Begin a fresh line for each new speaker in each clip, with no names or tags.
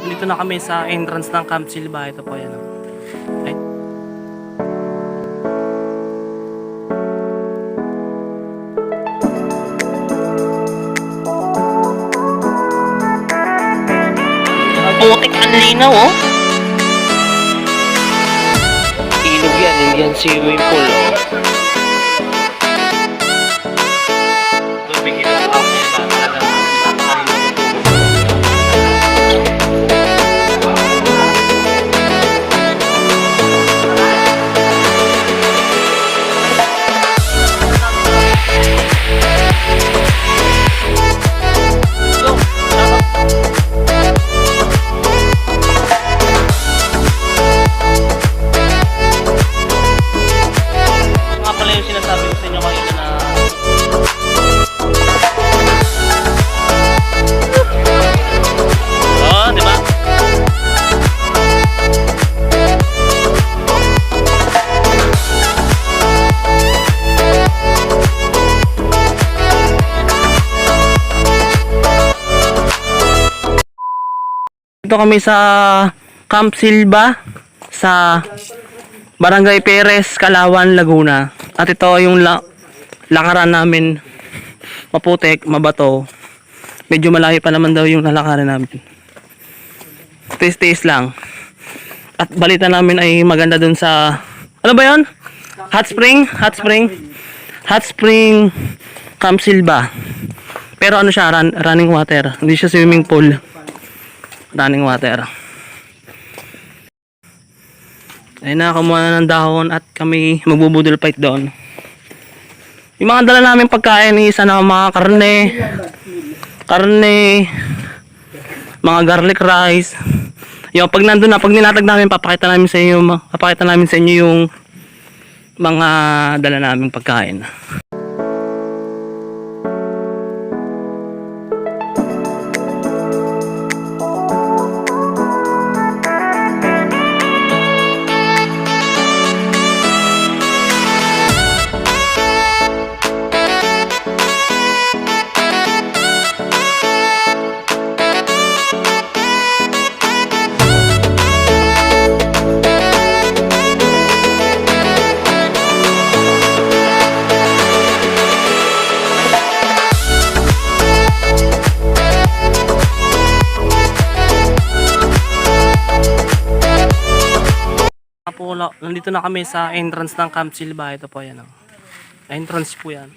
Dito na kami sa entrance ng Camp Silva. Ito po yan. Ay.
Putik ang linaw, oh. Ilog yan, hindi yan swimming pool, oh. Tubig ito ang
Dito kami sa Camp Silva sa Barangay Perez, Calauan, Laguna. At ito yung lakaran namin. Maputik, mabato. Medyo malayo pa naman daw yung lalakaran namin. Tiis-tiis lang. At balita namin ay maganda dun sa, ano ba yun? Hot Spring Camp Silva. Pero ano siya, running water. Hindi siya swimming pool. Running water. Ayun na, kumuha na ng dahon at kami magbubudol fight doon. Yung mga dala namin pagkain, isa na mga karne, mga garlic rice. Yung pag nandun na, pag nilatag namin, papakita namin sa inyo yung mga dala naming pagkain. Nandito na kami sa entrance ng Camp Silva. Ito po yan. Entrance po yan.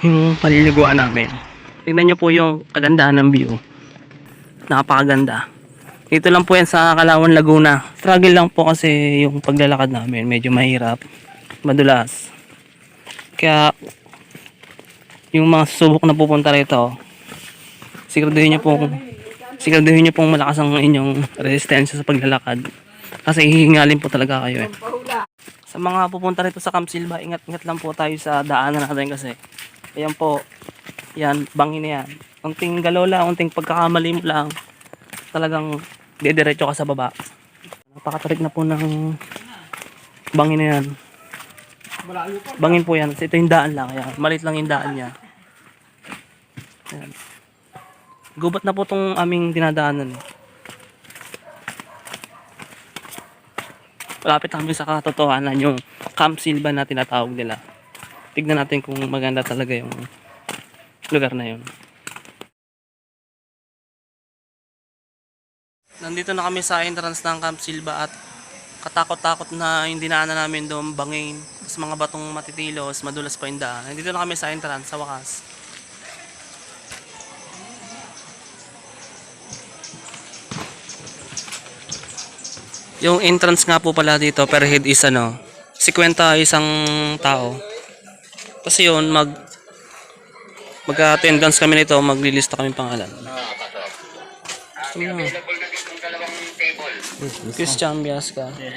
Yung paliliguan namin. Tingnan nyo po yung kagandahan ng view. Napakaganda. Dito lang po yan sa Calauan, Laguna. Struggle lang po kasi yung paglalakad namin. Medyo mahirap. Madulas. Kaya yung mga susubok na pupunta rito, siguraduhin nyo pong malakas ang inyong resistensya sa paglalakad. Kasi hihingalin po talaga kayo eh. Sa mga pupunta rito sa Camp Silva, ingat-ingat lang po tayo sa daanan natin kasi ayan po, yan, bangin na yan. Unting galaw lang, unting pagkakamali mo lang, talagang didiretso ka sa baba. Napakatarik na po ng bangin na yan. Bangin po yan, ito yung daan lang, yan. Malit lang yung daan niya. Ayan. Gubat na po itong aming dinadaanan eh. Malapit namin sa katotohanan yung Camp Silva na tinatawag nila. Tignan natin kung maganda talaga yung lugar na yun. Nandito na kami sa entrance ng Camp Silva at katakot-takot na yung dinaanan namin doon, bangin, sa mga batong matitilos, madulas pa yung daan. Nandito na kami sa entrance, sa wakas. Yung entrance nga po pala dito per head is 50 isang tao. Kasi yun, mag-attendance kami nito, maglilista kami pangalan. Christian Biasca.
Okay,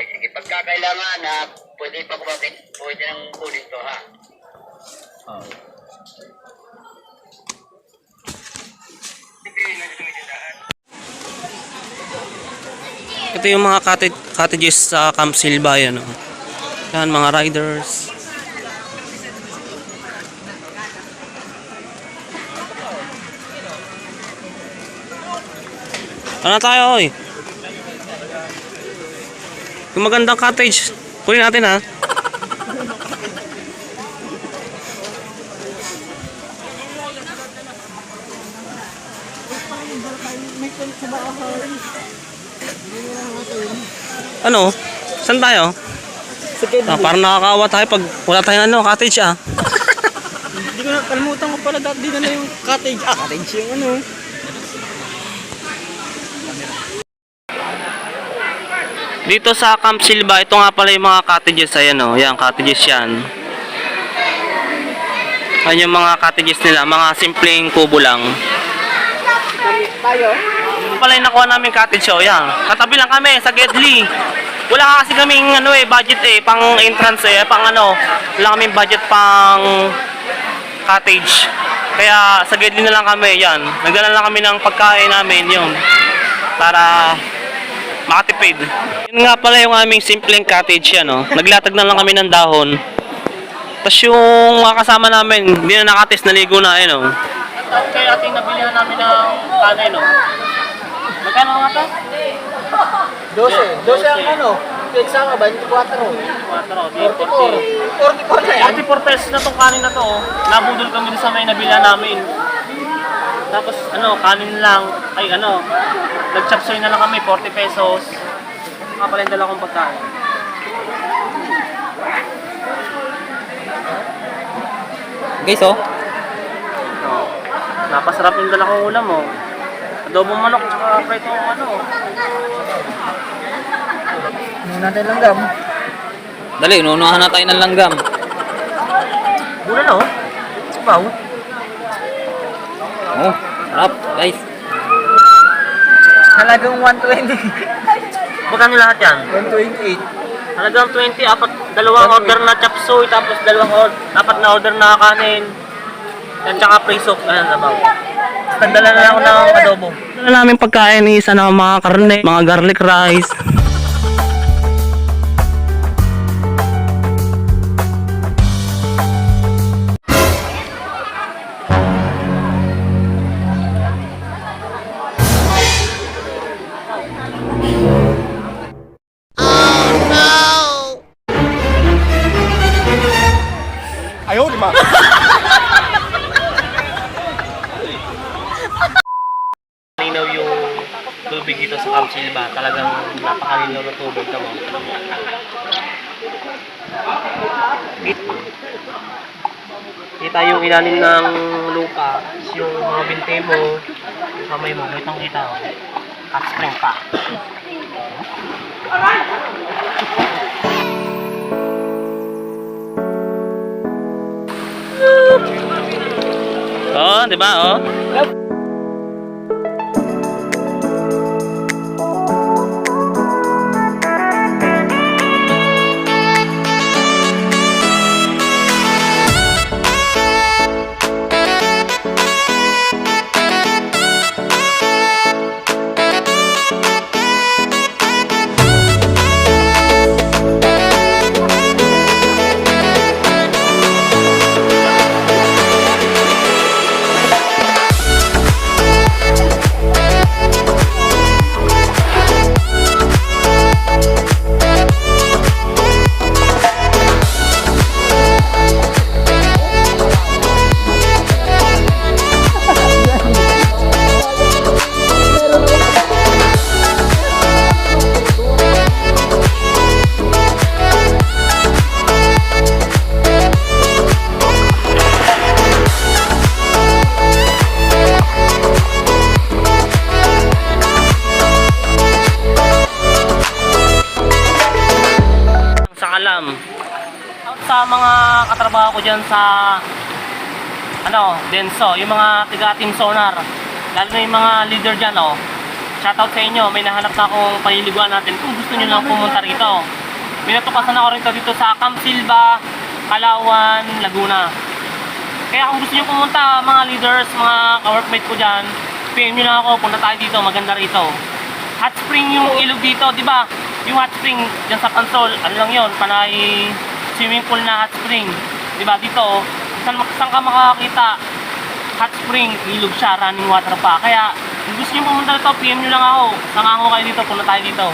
sige. Pagka kailangan na pwede pa kumapit, pwede nang kunin to, ha?
Ito yung mga cottages sa Camp Silva, yan. Yan, mga riders. Ano tayo, oy? Yung magandang cottage, kunin natin, ha? Ano? Saan tayo? Parang nakakawa tayo pag wala tayong cottage, ah.
Hindi ko na, kalimutan ko pala dati dito na yung cottage. Cottage yung ano.
Dito sa Camp Silva, ito nga pala yung mga cottages. Ayan, yan, cottages yan. Ayan yung mga cottages nila, mga simpleng kubo lang.
Tayo?
Ito pala yung nakuha namin cottage, yan. Katabi lang kami sa Gedli. Wala kasi kaming budget pang entrance wala kaming budget pang cottage. Kaya sa Gedli na lang kami, yan. Nagdala lang kami ng pagkain namin, yun. Para makatipid. Yun nga pala yung aming simpleng cottage, Naglatag na lang kami ng dahon. Tapos yung mga kasama namin, hindi na nakatis, naligo na, Kaya ating nabilihan namin ng kanay, Magkano nga to?
12. 12 ang ano? Pizza ka ba? 24. 44 na yan.
44 pesos na tong kanin na to, Nabudol kami sa may nabila namin. Tapos kanin lang, nag-chop suey na lang kami, 40 pesos. Mga pala yung dala kong pagkain.
Guys,
Napasarap yung dala kong ulam, Adobong manok, tsaka preto
Ano natin langgam?
Dali, ununahan na tayo ng langgam.
Bulan,
Sipaw.
Oh, sarap, guys.
Halagang 120.
Magkano lahat yan?
128.
Halagang 20, dalawang order na chop suey, tapos apat na order na kanin. Yan, tsaka pre-soup. Ayan, sabaw. Nagdala na ako ng adobo. Dala namin pagkain isa na mga karne, mga garlic rice. Linaw yung tubig dito sa Camp Silva. Talagang napakalinaw ng tubig. Tama. Kita yung ilalim ng lupa. Yung mga binte mo, kamay mo, kitang kita. Hot spring pa. Oh, di ba? Oh. langgam. Sa mga katrabaho ko dyan sa Denso, yung mga tiga Team Sonar, lalo na yung mga leader dyan, shoutout sa inyo, may nahanap na akong paliliguan natin kung gusto nyo lang pumunta rito. Minatukasan ako rito dito sa Camp Silva, Palawan, Laguna. Kaya kung gusto nyo pumunta, mga leaders, mga ka-workmate ko dyan, PM nyo lang ako, punta tayo dito, maganda rito. Hot spring yung ilog dito, di ba? Yung hot spring dyan sa Pansol, ano lang yun, panay swimming pool na hot spring. Di ba? Dito, saan ka makakita? Hot spring, ilog siya, running water pa. Kaya, kung gusto nyo pumunta dito, PM nyo lang ako. Samahan ko kayo dito, punta tayo dito.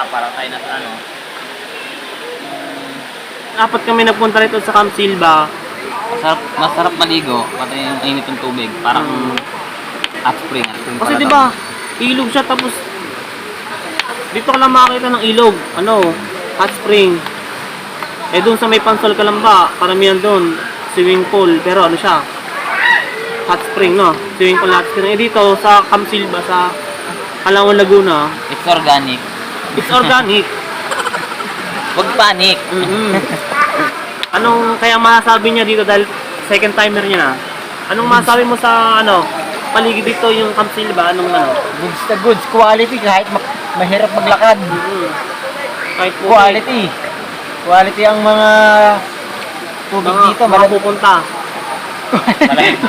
Parang tayo na sa ano.
Apat kami nagpunta rito sa Camp Silva.
Masarap maligo, pati yung init ng tubig. Parang hot spring.
Kasi di ba, ilog siya tapos dito ka lang makakita ng ilog, hot spring. Eh doon sa may Pansol Kalamba, karamihan doon, swimming pool, pero siya, hot spring, no? Swimming pool, hot spring. Eh dito sa Camp Silva, sa Palawan, Laguna,
It's organic.
it's organic.
Huwag panic.
Anong kaya masasabi niya dito dahil second timer niya na? Anong masasabi mo sa paligid dito yung Camp Silva?
Goods na goods, quality kahit mahirap maglakad.
Kahit
Quality. Quality ang mga tubig dito,
pupunta.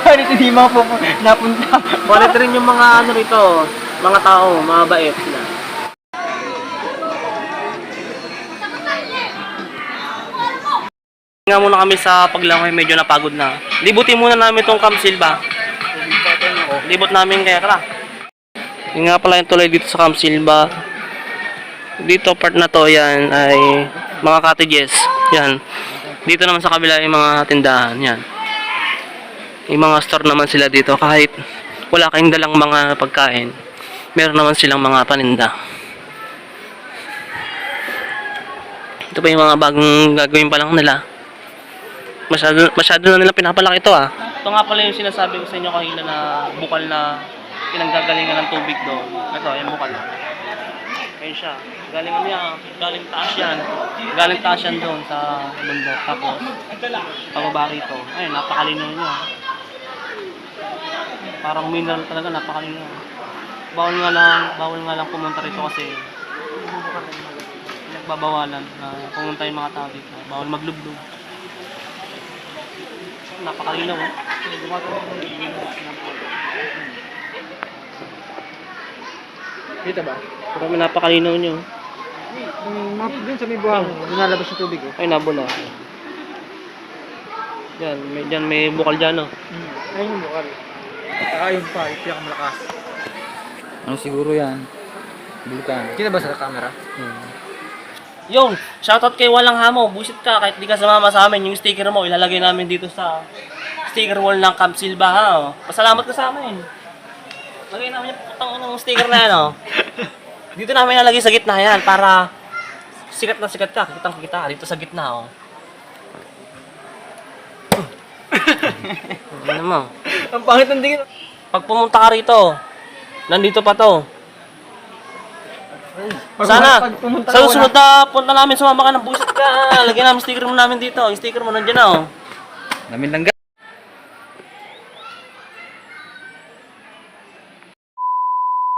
Quality di napunta.
Quality rin yung mga rito, mga tao, mga bait sila. Nga muna kami sa paglangoy, medyo napagod na. Libutin muna namin itong Camp Silva. Libot namin kaya tara. Yung nga pala yung tulay dito sa Camp Silva. Dito part na to, yan ay mga cottages. Yan. Dito naman sa kabila yung mga tindahan. Yan. Yung mga store naman sila dito. Kahit wala kayong dalang mga pagkain, meron naman silang mga paninda. Ito pa yung mga bagong gagawin pa lang nila. Masyado na nila pinapalaki ito Ito nga pala yung sinasabi ko sa inyo kanina na bukal na pinanggagalingan ng tubig doon. Ito, yung bukal. Ayun siya. Galing taas yan. Galing taas yan doon sa bundok. Tapos, pababa rito. Ayun, napakalinaw niya. Parang mineral talaga, napakalinaw. Bawal nga lang pumunta rito kasi nagbabawalan na pumunta yung mga tao dito. Bawal maglublog. Napakalinaw.
Dito ba?
Pero may napakalinaw nyo.
Dun sa may buhang, lunalabas yung tubig.
Ay, nabula. Diyan may bukal dyan,
Ayun yung bukal. Saka yung pa, yung pinakamalakas.
Ano siguro yan? Bulkan.
Kita ba sa camera?
Yung, shoutout kay Walang Hamo. Busit ka, kahit di ka sumama sa amin, yung sticker mo, ilalagay namin dito sa sticker wall ng Camp Silva, Pasalamat ka sa amin. Lagay namin yung putang ng sticker na yan, Dito namin nalagay sa gitna yan, para sikat na sikat ka, kitang-kita dito sa gitna, Ano mo?
Ang pangit ng tingin.
Pag pumunta ka rito, nandito pa to. Sana, sa susunod na punta namin, sumama ka ng busit ka. Lagyan namin sticker mo namin dito. Yung sticker mo nandiyan
Namin langga.